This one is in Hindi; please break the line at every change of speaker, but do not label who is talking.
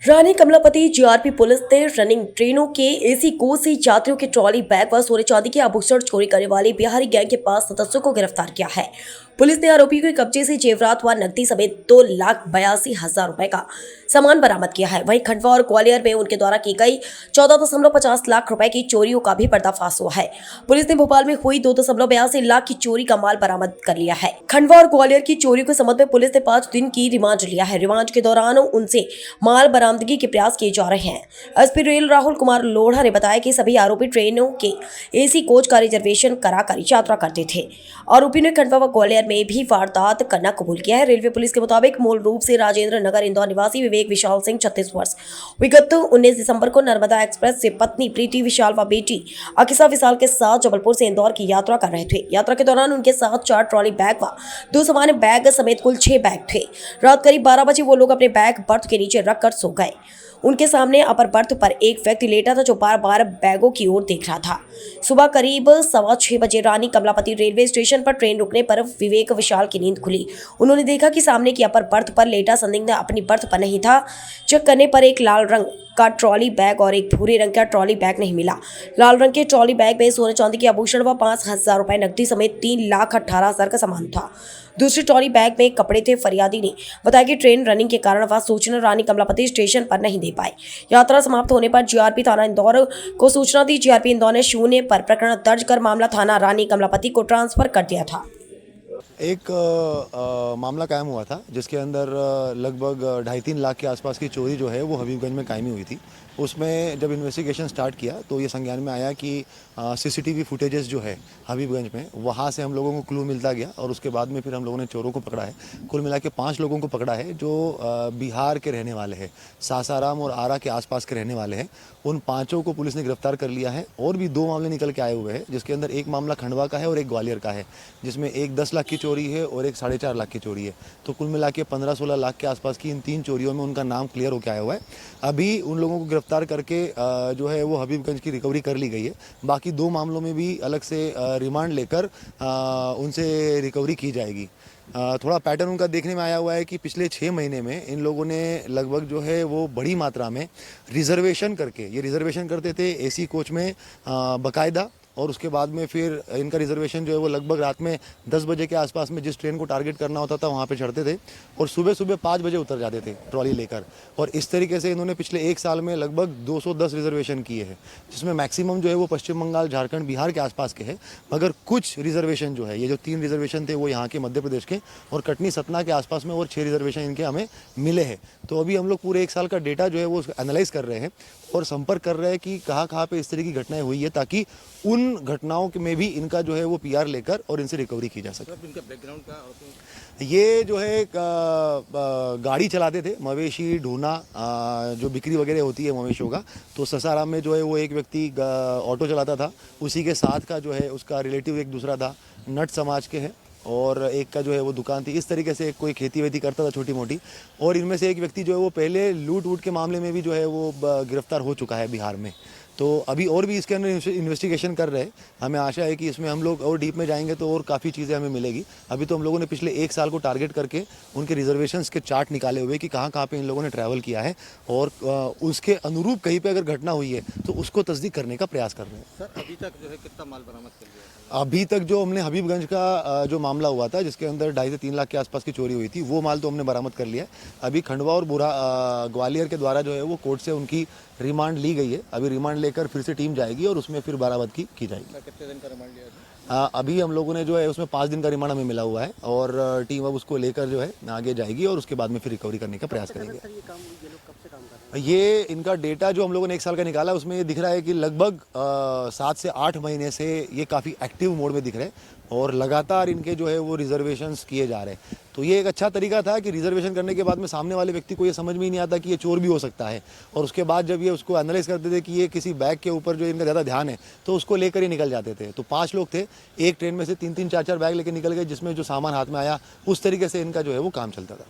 रानी कमलापति जीआरपी पुलिस ने रनिंग ट्रेनों के एसी कोच से यात्रियों के ट्रॉली बैग व सोने चांदी के आभूषण चोरी करने वाले बिहारी गैंग के 5 सदस्यों को गिरफ्तार किया है। पुलिस ने आरोपी के कब्जे से जेवरात व नकदी समेत 2,82,000 रुपए का सामान बरामद किया है। वहीं खंडवा और ग्वालियर में उनके द्वारा की गई 14.50 लाख रुपए की चोरियों का भी पर्दाफाश हुआ है। पुलिस ने भोपाल में हुई 2.82 लाख की चोरी का माल बरामद कर लिया है। खंडवा और ग्वालियर की चोरियों के संबंध में पुलिस ने 5 दिन की रिमांड लिया है। रिमांड के दौरान उनसे माल बरामदगी के प्रयास किए जा रहे हैं। एसपी रेल राहुल कुमार लोढ़ा ने बताया कि सभी आरोपी ट्रेनों के एसी कोच का रिजर्वेशन कराकर यात्रा करते थे। आरोपी ने खंडवा व ग्वालियर में भी वारदात करना कबूल किया है। रेलवे पुलिस के मुताबिक मूल रूप से राजेंद्र नगर इंदौर निवासी विवेक विशाल सिंह 36 वर्ष विगत 19 दिसंबर को नर्मदा एक्सप्रेस से पत्नी प्रीति विशाल व बेटी अकिसा विशाल के साथ जबलपुर से इंदौर की यात्रा कर रहे थे। यात्रा के दौरान उनके साथ 4 ट्रॉली बैग व 2 सामान्य बैग समेत कुल 6 बैग थे। रात करीब 12 बजे वो लोग अपने बैग बर्थ के नीचे रखकर सो गए। उनके सामने अपर बर्थ पर एक व्यक्ति लेटा था जो बार बार बैगों की ओर देख रहा था। सुबह करीब 6:15 बजे रानी कमलापति रेलवे स्टेशन पर ट्रेन रुकने पर विवेक विशाल की नींद खुली। उन्होंने देखा कि सामने की अपर बर्थ पर लेटा संदिग्ध अपनी बर्थ पर नहीं था। चेक करने पर एक लाल रंग का ट्रॉली बैग और एक भूरे रंग का ट्रॉली बैग नहीं मिला। लाल रंग के ट्रॉली बैग में सोने चांदी के आभूषण व 5,000 रुपए नकदी समेत 3,18,000 का सामान था। दूसरी ट्रॉली बैग में कपड़े थे। फरियादी ने बताया कि ट्रेन रनिंग के कारण वह सूचना रानी कमलापति स्टेशन पर नहीं दे पाए। यात्रा समाप्त होने पर जीआरपी थाना इंदौर को सूचना दी। जीआरपी इंदौर ने 0 पर प्रकरण दर्ज कर मामला थाना रानी कमलापति को ट्रांसफर कर दिया था।
एक मामला कायम हुआ था जिसके अंदर लगभग 2.5-3 लाख के आसपास की चोरी जो है वो हबीबगंज में कायमी हुई थी। उसमें जब इन्वेस्टिगेशन स्टार्ट किया तो ये संज्ञान में आया कि सीसीटीवी फुटेजेस जो है हबीबगंज में वहाँ से हम लोगों को क्लू मिलता गया और उसके बाद में फिर हम लोगों ने चोरों को पकड़ा है। कुल मिला के 5 लोगों को पकड़ा है जो बिहार के रहने वाले हैं, सासाराम और आरा के आसपास के रहने वाले हैं। उन 5 को पुलिस ने गिरफ्तार कर लिया है और भी 2 मामले निकल के आए हुए हैं, जिसके अंदर एक मामला खंडवा का है और एक ग्वालियर का है, जिसमें एक 10 लाख की चोरी है और एक 4.5 लाख की चोरी है। तो कुल मिला के 15-16 लाख के आसपास की इन 3 चोरियों में उनका नाम क्लियर होकर आया हुआ है। अभी उन लोगों को गिरफ्तार करके जो है वो हबीबगंज की रिकवरी कर ली गई है। बाकी 2 मामलों में भी अलग से रिमांड लेकर उनसे रिकवरी की जाएगी। थोड़ा पैटर्न उनका देखने में आया हुआ है कि पिछले 6 महीने में इन लोगों ने लगभग जो है वो बड़ी मात्रा में रिजर्वेशन करके, ये रिजर्वेशन करते थे एसी कोच में बाकायदा, और उसके बाद में फिर इनका रिजर्वेशन जो है वो लगभग रात में 10 बजे के आसपास में जिस ट्रेन को टारगेट करना होता था वहाँ पे चढ़ते थे और सुबह सुबह 5 बजे उतर जाते थे ट्रॉली लेकर। और इस तरीके से इन्होंने पिछले 1 साल में लगभग 210 रिजर्वेशन किए हैं, जिसमें मैक्सिमम जो है वो पश्चिम बंगाल, झारखंड, बिहार के आसपास के हैं। मगर कुछ रिजर्वेशन जो है, ये जो 3 रिजर्वेशन थे वो यहाँ के मध्य प्रदेश के और कटनी सतना के आसपास में, और 6 रिजर्वेशन इनके हमें मिले हैं। तो अभी हम लोग पूरे 1 साल का डेटा जो है वो एनालाइज कर रहे हैं और संपर्क कर रहे हैं कि कहाँ पे इस तरह की घटनाएं हुई है, ताकि उन घटनाओं में भी इनका जो है वो पीआर लेकर और इनसे रिकवरी की जा सके।
इनका बैकग्राउंड का
ये जो है गाड़ी चलाते थे, मवेशी ढूंढना, जो बिक्री वगैरह होती है मवेशियों का, तो ससाराम में जो है वो एक व्यक्ति ऑटो चलाता था, उसी के साथ का जो है उसका रिलेटिव एक दूसरा था, नट समाज के हैं, और एक का जो है वो दुकान थी। इस तरीके से कोई खेती वेती करता था छोटी मोटी। और इनमें से एक व्यक्ति जो है वो पहले लूट वूट के मामले में भी जो है वो गिरफ्तार हो चुका है बिहार में। तो अभी और भी इसके अंदर इन्वेस्टिगेशन कर रहे हैं। हमें आशा है कि इसमें हम लोग और डीप में जाएंगे तो और काफ़ी चीज़ें हमें मिलेगी। अभी तो हम लोगों ने पिछले 1 साल को टारगेट करके उनके रिजर्वेशंस के चार्ट निकाले हुए कि कहाँ पे इन लोगों ने ट्रैवल किया है, और उसके अनुरूप कहीं पे अगर घटना हुई है तो उसको तस्दीक करने का प्रयास कर रहे हैं।
सर, अभी तक जो है कितना माल बरामद कर लिया?
अभी तक जो हमने हबीबगंज का जो मामला हुआ था जिसके अंदर 2.5 से 3 लाख के आसपास की चोरी हुई थी, वो माल तो हमने बरामद कर लिया है। अभी खंडवा और ग्वालियर के द्वारा जो है वो कोर्ट से उनकी रिमांड ली गई है। अभी रिमांड लेकर फिर से टीम जाएगी और उसमें फिर बरामदगी की जाएगी।
कितने दिन का रिमांड लिया?
अभी हम लोगों ने जो है उसमें 5 दिन का रिमांड हमें मिला हुआ है और टीम अब उसको लेकर जो है आगे जाएगी और उसके बाद में फिर रिकवरी करने का प्रयास करेंगे। ये इनका डेटा जो हम लोगों ने 1 साल का निकाला उसमें ये दिख रहा है कि लगभग 7 से 8 महीने से ये काफ़ी एक्टिव मोड में दिख रहे हैं और लगातार इनके जो है वो रिजर्वेशंस किए जा रहे हैं। तो ये एक अच्छा तरीका था कि रिजर्वेशन करने के बाद में सामने वाले व्यक्ति को ये समझ में ही नहीं आता कि ये चोर भी हो सकता है, और उसके बाद जब ये उसको एनालाइज करते थे कि ये किसी बैग के ऊपर जो इनका ज़्यादा ध्यान है तो उसको लेकर ही निकल जाते थे। तो 5 लोग थे, एक ट्रेन में से 3-3, 4-4 बैग लेकर निकल गए, जिसमें जो सामान हाथ में आया उस तरीके से इनका जो है वो काम चलता था।